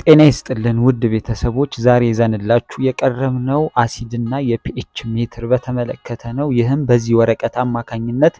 ጤና ይስጥልን ውድ ቤተሰቦች ዛሬ ይዘንላችሁ የቀረብነው አሲድና የፒኤች ሜትር በተመለከተ ነው። ይህም በዚህ ወረቀት አማካኝነት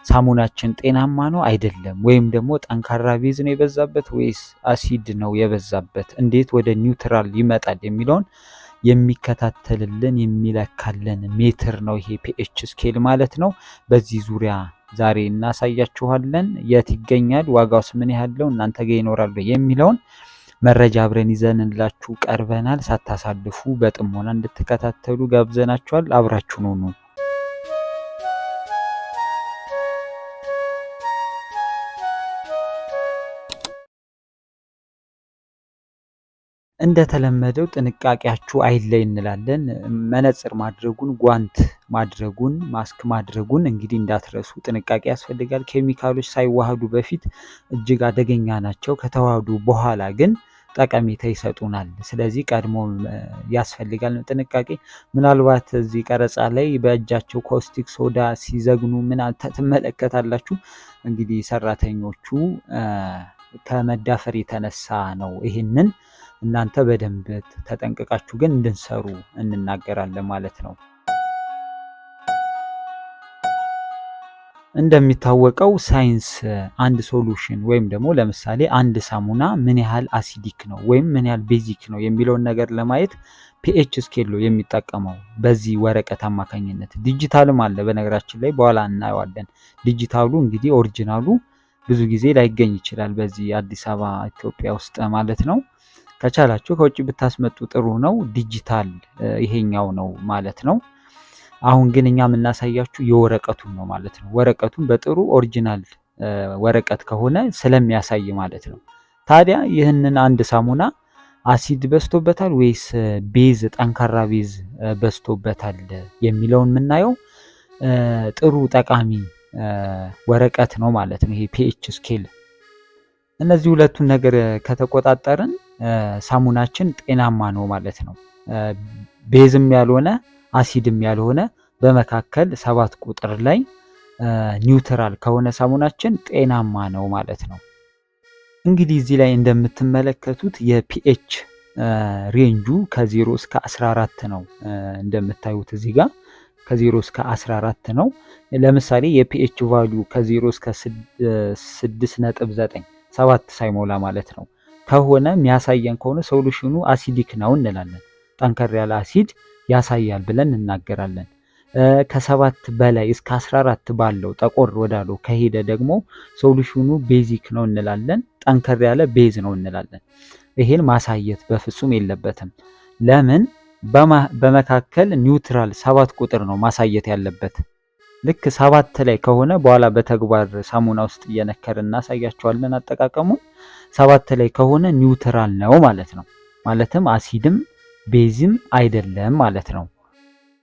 ሳሙናችን ጤናማ ነው አይደለም ወይም ደግሞ ጠንካራ ቤዝ ነው የበዛበት ወይስ አሲድ ነው የበዛበት እንዴት ወደ ኒውትራል ይመጣል የሚለውን የሚከታተልልን የሚለካልን ሜትር ነው ይሄ ፒኤች ስኬል ማለት ነው። በዚህ ዙሪያ ዛሬ እናሳያችኋለን። የት ይገኛል፣ ዋጋውስ ምን ያህል ነው፣ እናንተ ጋር ይኖራል የሚለውን መረጃ አብረን ይዘንላችሁ ቀርበናል። ሳታሳልፉ በጥሞና እንድትከታተሉ ጋብዘናችኋል። አብራችሁን ሁኑ። እንደተለመደው ጥንቃቄያችሁ አይለይ እንላለን። መነጽር ማድረጉን፣ ጓንት ማድረጉን፣ ማስክ ማድረጉን እንግዲህ እንዳትረሱ። ጥንቃቄ ያስፈልጋል። ኬሚካሎች ሳይዋሃዱ በፊት እጅግ አደገኛ ናቸው። ከተዋሃዱ በኋላ ግን ጠቀሜታ ይሰጡናል። ስለዚህ ቀድሞ ያስፈልጋል ጥንቃቄ። ምናልባት እዚህ ቀረጻ ላይ በእጃቸው ኮስቲክ ሶዳ ሲዘግኑ ምን ትመለከታላችሁ። እንግዲህ ሰራተኞቹ ከመዳፈር የተነሳ ነው። ይህንን እናንተ በደንብ ተጠንቅቃችሁ ግን እንድንሰሩ እንናገራለን ማለት ነው። እንደሚታወቀው ሳይንስ አንድ ሶሉሽን ወይም ደግሞ ለምሳሌ አንድ ሳሙና ምን ያህል አሲዲክ ነው ወይም ምን ያህል ቤዚክ ነው የሚለውን ነገር ለማየት ፒኤች ስኬል ነው የሚጠቀመው በዚህ ወረቀት አማካኝነት። ዲጂታልም አለ በነገራችን ላይ በኋላ እናየዋለን። ዲጂታሉ እንግዲህ ኦሪጂናሉ ብዙ ጊዜ ላይገኝ ይችላል በዚህ አዲስ አበባ ኢትዮጵያ ውስጥ ማለት ነው። ከቻላችሁ ከውጭ ብታስመጡ ጥሩ ነው። ዲጂታል ይሄኛው ነው ማለት ነው። አሁን ግን እኛ የምናሳያችሁ የወረቀቱን ነው ማለት ነው። ወረቀቱን በጥሩ ኦሪጂናል ወረቀት ከሆነ ስለሚያሳይ ማለት ነው። ታዲያ ይህንን አንድ ሳሙና አሲድ በዝቶበታል ወይስ ቤዝ ጠንካራ ቤዝ በዝቶበታል የሚለውን የምናየው ጥሩ ጠቃሚ ወረቀት ነው ማለት ነው። ይሄ ፒኤች ስኬል እነዚህ ሁለቱን ነገር ከተቆጣጠርን ሳሙናችን ጤናማ ነው ማለት ነው። ቤዝም ያልሆነ አሲድም ያልሆነ በመካከል 7 ቁጥር ላይ ኒውትራል ከሆነ ሳሙናችን ጤናማ ነው ማለት ነው። እንግዲህ እዚህ ላይ እንደምትመለከቱት የፒኤች ሬንጁ ከ0 እስከ 14 ነው። እንደምታዩት እዚህ ጋር ከ0 እስከ 14 ነው። ለምሳሌ የፒኤች ቫልዩ ከ0 እስከ 6.9 7 ሳይሞላ ማለት ነው ከሆነ የሚያሳየን ከሆነ ሶሉሽኑ አሲዲክ ነው እንላለን። ጠንከር ያለ አሲድ ያሳያል ብለን እናገራለን። ከ7 በላይ እስከ 14 ባለው ጠቆር ወዳለው ከሄደ ደግሞ ሶሉሽኑ ቤዚክ ነው እንላለን። ጠንከር ያለ ቤዝ ነው እንላለን። ይሄን ማሳየት በፍጹም የለበትም። ለምን? በመካከል ኒውትራል 7 ቁጥር ነው ማሳየት ያለበት። ልክ 7 ላይ ከሆነ በኋላ በተግባር ሳሙና ውስጥ እየነከርን እናሳያቸዋለን አጠቃቀሙን። 7 ላይ ከሆነ ኒውትራል ነው ማለት ነው። ማለትም አሲድም ቤዝም አይደለም ማለት ነው።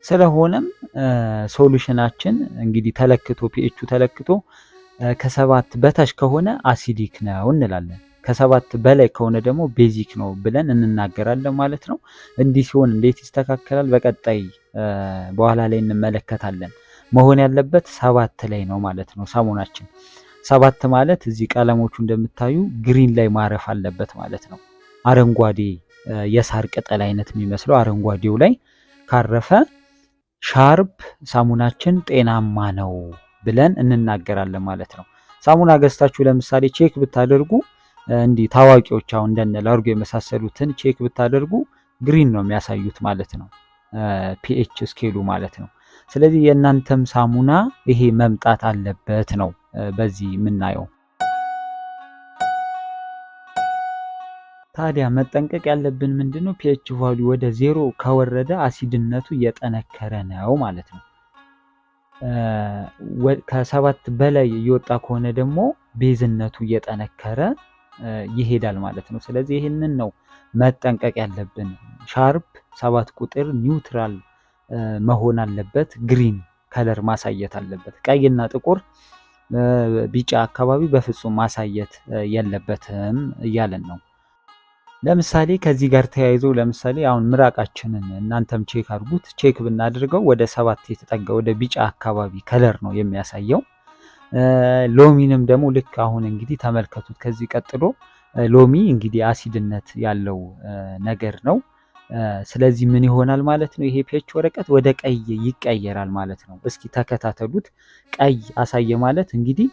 ስለሆነም ሶሉሽናችን እንግዲህ ተለክቶ ፒኤቹ ተለክቶ ከ7 በታች ከሆነ አሲዲክ ነው እንላለን። ከ7 በላይ ከሆነ ደግሞ ቤዚክ ነው ብለን እንናገራለን ማለት ነው። እንዲህ ሲሆን እንዴት ይስተካከላል? በቀጣይ በኋላ ላይ እንመለከታለን። መሆን ያለበት 7 ላይ ነው ማለት ነው ሳሙናችን። 7 ማለት እዚህ ቀለሞቹ እንደምታዩ ግሪን ላይ ማረፍ አለበት ማለት ነው። አረንጓዴ የሳር ቅጠል አይነት የሚመስለው አረንጓዴው ላይ ካረፈ ሻርፕ ሳሙናችን ጤናማ ነው ብለን እንናገራለን ማለት ነው። ሳሙና ገዝታችሁ ለምሳሌ ቼክ ብታደርጉ እንዲህ ታዋቂዎች አሁን እንደነ ላርጎ የመሳሰሉትን ቼክ ብታደርጉ ግሪን ነው የሚያሳዩት ማለት ነው፣ ፒኤች ስኬሉ ማለት ነው። ስለዚህ የእናንተም ሳሙና ይሄ መምጣት አለበት ነው በዚህ የምናየው። ታዲያ መጠንቀቅ ያለብን ምንድነው? ፒኤች ቫልዩ ወደ 0 ከወረደ አሲድነቱ እየጠነከረ ነው ማለት ነው። ከ7 በላይ እየወጣ ከሆነ ደግሞ ቤዝነቱ እየጠነከረ ይሄዳል ማለት ነው። ስለዚህ ይህንን ነው መጠንቀቅ ያለብን። ሻርፕ 7 ቁጥር ኒውትራል መሆን አለበት። ግሪን ከለር ማሳየት አለበት። ቀይና ጥቁር ቢጫ አካባቢ በፍጹም ማሳየት የለበትም እያለን ነው። ለምሳሌ ከዚህ ጋር ተያይዞ ለምሳሌ አሁን ምራቃችንን እናንተም ቼክ አድርጉት። ቼክ ብናደርገው ወደ 7 የተጠጋ ወደ ቢጫ አካባቢ ከለር ነው የሚያሳየው። ሎሚንም ደግሞ ልክ አሁን እንግዲህ ተመልከቱት። ከዚህ ቀጥሎ ሎሚ እንግዲህ አሲድነት ያለው ነገር ነው። ስለዚህ ምን ይሆናል ማለት ነው? ይሄ ፒኤች ወረቀት ወደ ቀይ ይቀየራል ማለት ነው። እስኪ ተከታተሉት። ቀይ አሳየ ማለት እንግዲህ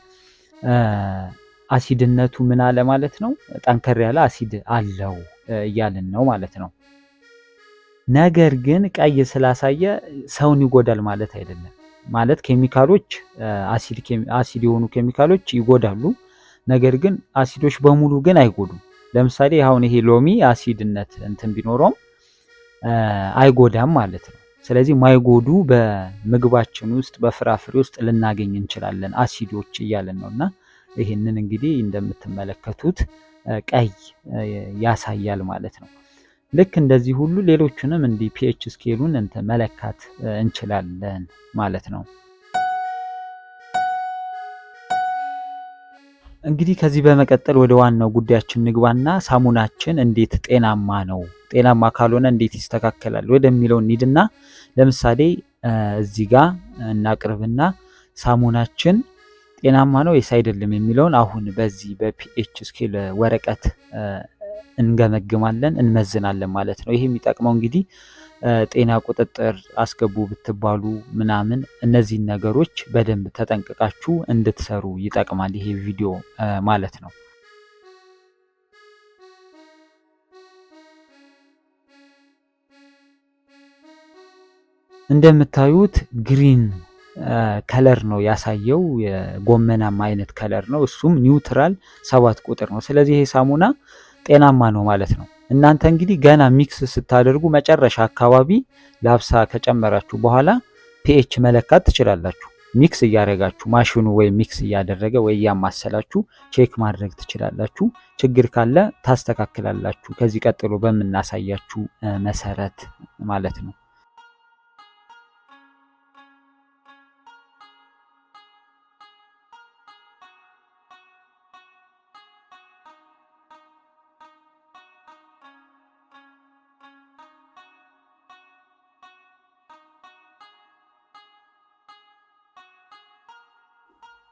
አሲድነቱ ምን አለ ማለት ነው? ጠንከር ያለ አሲድ አለው እያልን ነው ማለት ነው። ነገር ግን ቀይ ስላሳየ ሰውን ይጎዳል ማለት አይደለም። ማለት ኬሚካሎች አሲድ የሆኑ ኬሚካሎች ይጎዳሉ። ነገር ግን አሲዶች በሙሉ ግን አይጎዱም። ለምሳሌ አሁን ይሄ ሎሚ አሲድነት እንትን ቢኖረውም አይጎዳም ማለት ነው። ስለዚህ ማይጎዱ በምግባችን ውስጥ በፍራፍሬ ውስጥ ልናገኝ እንችላለን አሲዶች እያለን ነውና ይሄንን እንግዲህ እንደምትመለከቱት ቀይ ያሳያል ማለት ነው። ልክ እንደዚህ ሁሉ ሌሎቹንም እንዲህ ፒኤች ስኬሉን መለካት እንችላለን ማለት ነው። እንግዲህ ከዚህ በመቀጠል ወደ ዋናው ጉዳያችን ንግባና ሳሙናችን እንዴት ጤናማ ነው፣ ጤናማ ካልሆነ እንዴት ይስተካከላል ወደሚለው እንሂድና ለምሳሌ እዚህ ጋር እናቅርብና ሳሙናችን ጤናማ ነው ወይስ አይደለም የሚለውን አሁን በዚህ በፒኤች ስኬል ወረቀት እንገመግማለን፣ እንመዝናለን ማለት ነው። ይሄ የሚጠቅመው እንግዲህ ጤና ቁጥጥር አስገቡ ብትባሉ ምናምን እነዚህን ነገሮች በደንብ ተጠንቅቃችሁ እንድትሰሩ ይጠቅማል ይሄ ቪዲዮ ማለት ነው። እንደምታዩት ግሪን ከለር ነው ያሳየው፣ የጎመናማ አይነት ከለር ነው። እሱም ኒውትራል 7 ቁጥር ነው። ስለዚህ ይሄ ሳሙና ጤናማ ነው ማለት ነው። እናንተ እንግዲህ ገና ሚክስ ስታደርጉ መጨረሻ አካባቢ ላብሳ ከጨመራችሁ በኋላ ፒኤች መለካት ትችላላችሁ። ሚክስ እያደረጋችሁ ማሽኑ ወይ ሚክስ እያደረገ ወይ እያማሰላችሁ ቼክ ማድረግ ትችላላችሁ። ችግር ካለ ታስተካክላላችሁ ከዚህ ቀጥሎ በምናሳያችሁ መሰረት ማለት ነው።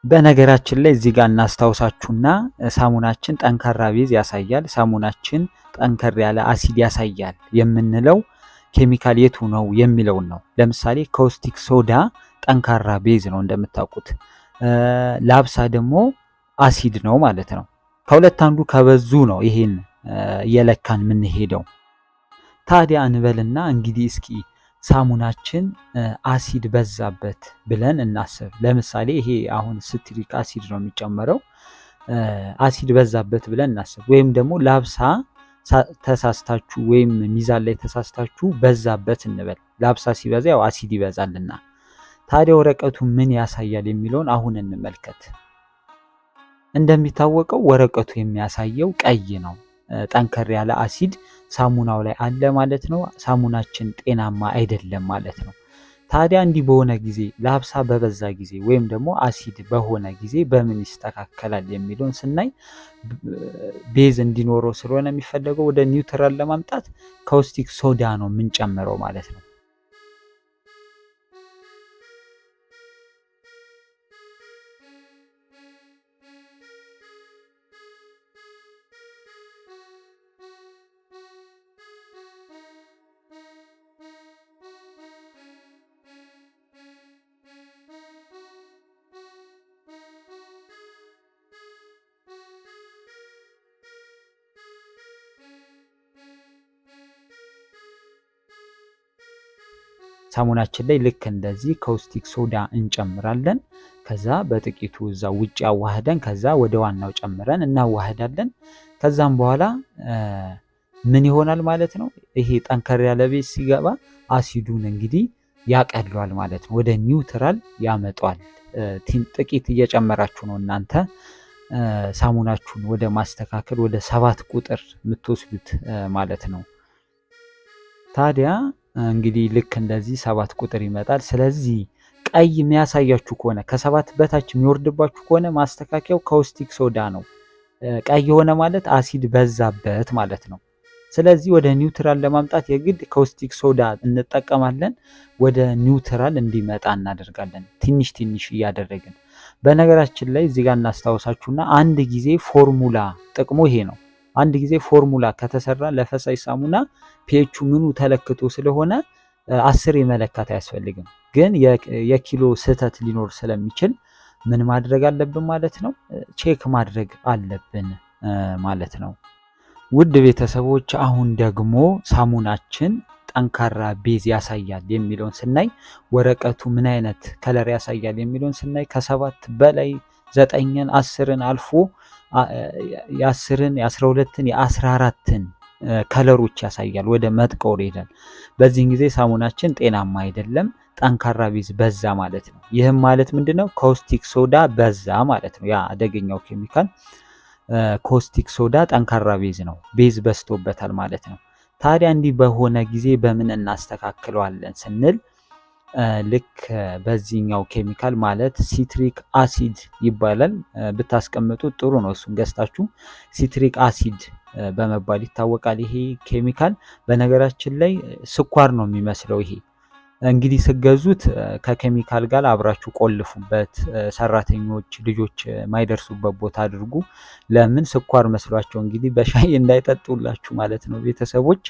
በነገራችን ላይ እዚህ ጋር እናስታውሳችሁና ሳሙናችን ጠንካራ ቤዝ ያሳያል፣ ሳሙናችን ጠንከር ያለ አሲድ ያሳያል የምንለው ኬሚካል የቱ ነው የሚለውን ነው። ለምሳሌ ካውስቲክ ሶዳ ጠንካራ ቤዝ ነው እንደምታውቁት፣ ላብሳ ደግሞ አሲድ ነው ማለት ነው። ከሁለት አንዱ ከበዙ ነው ይሄን የለካን የምንሄደው። ታዲያ እንበልና እንግዲህ እስኪ ሳሙናችን አሲድ በዛበት ብለን እናስብ። ለምሳሌ ይሄ አሁን ስትሪክ አሲድ ነው የሚጨመረው፣ አሲድ በዛበት ብለን እናስብ። ወይም ደግሞ ላብሳ ተሳስታችሁ ወይም ሚዛን ላይ ተሳስታችሁ በዛበት እንበል። ላብሳ ሲበዛ ያው አሲድ ይበዛልና። ታዲያ ወረቀቱ ምን ያሳያል የሚለውን አሁን እንመልከት። እንደሚታወቀው ወረቀቱ የሚያሳየው ቀይ ነው። ጠንከር ያለ አሲድ ሳሙናው ላይ አለ ማለት ነው። ሳሙናችን ጤናማ አይደለም ማለት ነው። ታዲያ እንዲህ በሆነ ጊዜ ላብሳ በበዛ ጊዜ ወይም ደግሞ አሲድ በሆነ ጊዜ በምን ይስተካከላል የሚለውን ስናይ ቤዝ እንዲኖረው ስለሆነ የሚፈለገው ወደ ኒውትራል ለማምጣት ካውስቲክ ሶዳ ነው የምንጨምረው ማለት ነው። ሳሙናችን ላይ ልክ እንደዚህ ካውስቲክ ሶዳ እንጨምራለን። ከዛ በጥቂቱ እዛ ውጭ አዋህደን ከዛ ወደ ዋናው ጨምረን እናዋህዳለን። ከዛም በኋላ ምን ይሆናል ማለት ነው? ይሄ ጠንከር ያለ ቤዝ ሲገባ አሲዱን እንግዲህ ያቀለዋል ማለት ነው። ወደ ኒውትራል ያመጣል። ጥቂት እየጨመራችሁ ነው እናንተ ሳሙናችሁን ወደ ማስተካከል ወደ 7 ቁጥር የምትወስዱት ማለት ነው። ታዲያ እንግዲህ ልክ እንደዚህ 7 ቁጥር ይመጣል። ስለዚህ ቀይ የሚያሳያችሁ ከሆነ ከ7 በታች የሚወርድባችሁ ከሆነ ማስተካከያው ካውስቲክ ሶዳ ነው። ቀይ የሆነ ማለት አሲድ በዛበት ማለት ነው። ስለዚህ ወደ ኒውትራል ለማምጣት የግድ ካውስቲክ ሶዳ እንጠቀማለን። ወደ ኒውትራል እንዲመጣ እናደርጋለን ትንሽ ትንሽ እያደረግን። በነገራችን ላይ እዚህ ጋር እናስታውሳችሁና አንድ ጊዜ ፎርሙላ ጥቅሙ ይሄ ነው። አንድ ጊዜ ፎርሙላ ከተሰራ ለፈሳሽ ሳሙና ፒኤቹ ምኑ ተለክቶ ስለሆነ 10 መለካት አያስፈልግም። ግን የኪሎ ስህተት ሊኖር ስለሚችል ምን ማድረግ አለብን ማለት ነው? ቼክ ማድረግ አለብን ማለት ነው። ውድ ቤተሰቦች አሁን ደግሞ ሳሙናችን ጠንካራ ቤዝ ያሳያል የሚለውን ስናይ ወረቀቱ ምን አይነት ከለር ያሳያል የሚለውን ስናይ ከ7 በላይ 9ን 10ን አልፎ የ10ን የ12ን የ14ን ከለሮች ያሳያል። ወደ መጥቆር ይሄዳል። በዚህ ጊዜ ሳሙናችን ጤናማ አይደለም፣ ጠንካራ ቤዝ በዛ ማለት ነው። ይህም ማለት ምንድነው? ካውስቲክ ሶዳ በዛ ማለት ነው። ያ አደገኛው ኬሚካል ካውስቲክ ሶዳ ጠንካራ ቤዝ ነው፣ ቤዝ በዝቶበታል ማለት ነው። ታዲያ እንዲህ በሆነ ጊዜ በምን እናስተካክለዋለን ስንል ልክ በዚህኛው ኬሚካል ማለት ሲትሪክ አሲድ ይባላል። ብታስቀምጡ ጥሩ ነው። እሱን ገዝታችሁ ሲትሪክ አሲድ በመባል ይታወቃል። ይሄ ኬሚካል በነገራችን ላይ ስኳር ነው የሚመስለው። ይሄ እንግዲህ ስገዙት ከኬሚካል ጋር አብራችሁ ቆልፉበት። ሰራተኞች ልጆች ማይደርሱበት ቦታ አድርጉ። ለምን ስኳር መስሏቸው እንግዲህ በሻይ እንዳይጠጡላችሁ ማለት ነው ቤተሰቦች።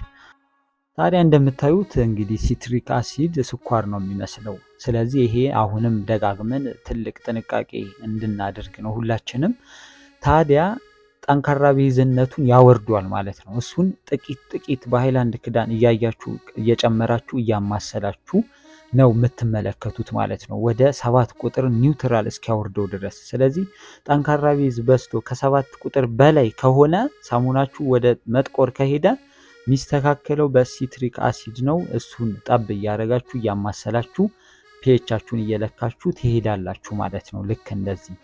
ታዲያ እንደምታዩት እንግዲህ ሲትሪክ አሲድ ስኳር ነው የሚመስለው። ስለዚህ ይሄ አሁንም ደጋግመን ትልቅ ጥንቃቄ እንድናደርግ ነው ሁላችንም። ታዲያ ጠንካራ ቤዝነቱን ያወርዷል ማለት ነው። እሱን ጥቂት በሃይላንድ ክዳን እያያችሁ እየጨመራችሁ እያማሰላችሁ ነው የምትመለከቱት ማለት ነው፣ ወደ 7 ቁጥር ኒውትራል እስኪያወርደው ድረስ። ስለዚህ ጠንካራ ቤዝ በዝቶ ከ7 ቁጥር በላይ ከሆነ ሳሙናችሁ ወደ መጥቆር ከሄደ የሚስተካከለው በሲትሪክ አሲድ ነው። እሱን ጠብ እያደረጋችሁ እያማሰላችሁ ፒኤቻችሁን እየለካችሁ ትሄዳላችሁ ማለት ነው፣ ልክ እንደዚህ።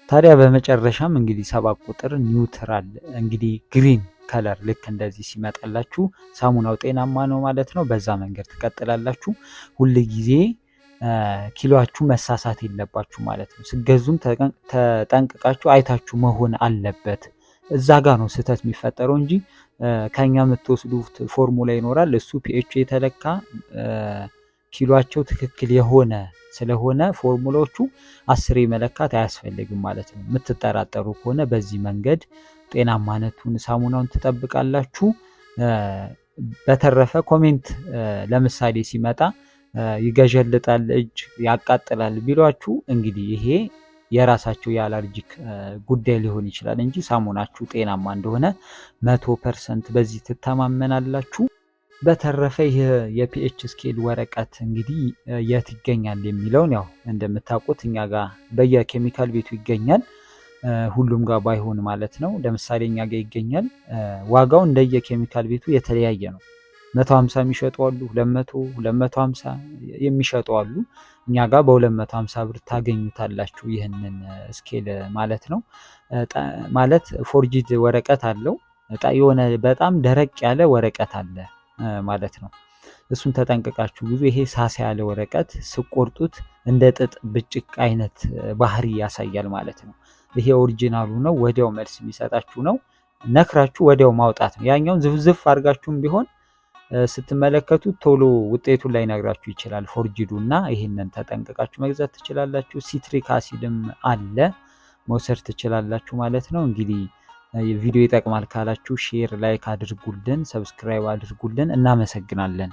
ታዲያ በመጨረሻም እንግዲህ 7 ቁጥር ኒውትራል እንግዲህ ግሪን ከለር ልክ እንደዚህ ሲመጣላችሁ ሳሙናው ጤናማ ነው ማለት ነው። በዛ መንገድ ትቀጥላላችሁ። ሁል ጊዜ ኪሎአችሁ መሳሳት የለባችሁ ማለት ነው። ስገዙም ተጠንቅቃችሁ አይታችሁ መሆን አለበት። እዛ ጋር ነው ስህተት የሚፈጠረው እንጂ ከኛ የምትወስዱት ፎርሙላ ይኖራል። እሱ ፒኤች የተለካ ኪሎአቸው ትክክል የሆነ ስለሆነ ፎርሙላዎቹ 10 መለካት አያስፈልግም ማለት ነው። የምትጠራጠሩ ከሆነ በዚህ መንገድ ጤናማነቱን ሳሙናውን ትጠብቃላችሁ። በተረፈ ኮሜንት ለምሳሌ ሲመጣ ይገዠልጣል፣ እጅ ያቃጥላል ቢሏችሁ እንግዲህ ይሄ የራሳቸው የአለርጂክ ጉዳይ ሊሆን ይችላል እንጂ ሳሙናችሁ ጤናማ እንደሆነ 100% በዚህ ትተማመናላችሁ። በተረፈ ይህ የፒኤች ስኬል ወረቀት እንግዲህ የት ይገኛል የሚለውን ያው እንደምታውቁት እኛ ጋር በየኬሚካል ቤቱ ይገኛል። ሁሉም ጋር ባይሆን ማለት ነው። ለምሳሌ እኛ ጋር ይገኛል። ዋጋው እንደየኬሚካል ቤቱ የተለያየ ነው። 150 የሚሸጡ አሉ፣ 200 250 የሚሸጡ አሉ። እኛ ጋር በ250 ብር ታገኙታላችሁ ይህንን ስኬል ማለት ነው። ማለት ፎርጂድ ወረቀት አለው። የሆነ በጣም ደረቅ ያለ ወረቀት አለ ማለት ነው። እሱን ተጠንቅቃችሁ ብዙ ይሄ ሳሳ ያለ ወረቀት ስቆርጡት እንደ ጥጥ ብጭቅ አይነት ባህሪ ያሳያል ማለት ነው። ይሄ ኦሪጂናሉ ነው። ወዲያው መልስ የሚሰጣችሁ ነው። ነክራችሁ ወዲያው ማውጣት ነው። ያኛውን ዝፍዝፍ አድርጋችሁም ቢሆን ስትመለከቱት ቶሎ ውጤቱን ላይ ነግራችሁ ይችላል ፎርጂዱ እና ይሄንን ተጠንቅቃችሁ መግዛት ትችላላችሁ። ሲትሪክ አሲድም አለ መውሰድ ትችላላችሁ ማለት ነው። እንግዲህ ቪዲዮ ይጠቅማል ካላችሁ ሼር፣ ላይክ አድርጉልን፣ ሰብስክራይብ አድርጉልን። እናመሰግናለን።